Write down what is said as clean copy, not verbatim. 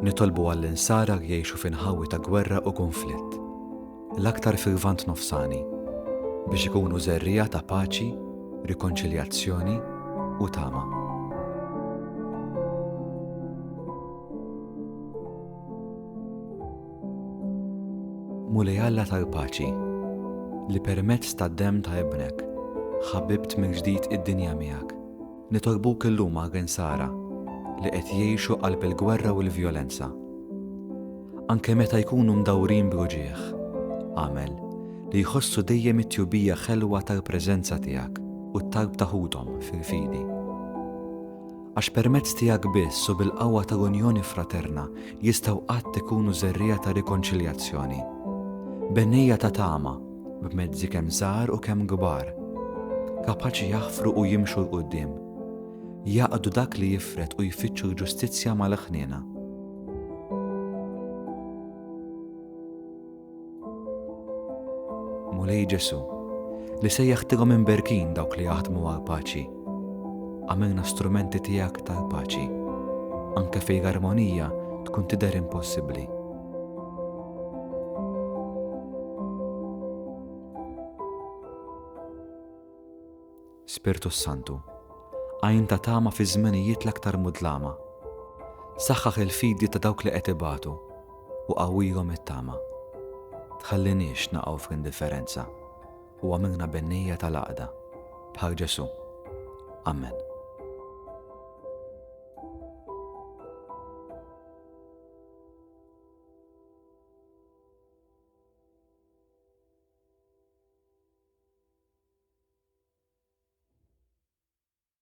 Nitolbu għall-insara jgħixu f'inħawi ta' gwerra u konflitt, l-aktar fil-Lvant Nofsani, biex ikunu żerrija ta' paċi, rikonċiljazzjoni u tama. Mulej Alla tal-paċi, li permezz tad-demm ta' ibnek ħabbibt mill-ġdid id-dinja miegħek. Nitolbuk illum għall-insara li qed jgħixu qalb il-gwerra u l-vjolenza. Anke meta jkunu mdawrin b'ruġieħ, għamel li jħossu dejjem it-tjubija ħelwa tal-preżenza tiegħek u t-talb taħudhom fil-fidi. Għax permezz tiegħek biss u bil-qawwa tal-unjoni fraterna jistgħu qatt ikunu żerrija ta' rikonċiljazzjoni, bennejja ta' tama b'mezzi kemm żgħar u kemm kbar, kapaċi jaħfru u jimxu l-qudiem, jaqdu dak li jifret u jfittxu l-ġustizzja mal-ħniena. Mulej Ġesu, li sejjaħ tilhom imberkin dawk li jaħdmu għall-paċi, għamilna strumenti tiegħek tal-paċi, anke fejn l-armonija tkun tidher impossibbli. Spiritu Santu, għajn ta' tama fi żmenijiet l-aktar mudlama, saħħaħ il-fidi ta' dawk li qed ibatu u qawwihom it-tama. Tħallinix naqgħu f'indifferenza u għamilna bennejja tal-għaqda bħal Ġesu. Amen.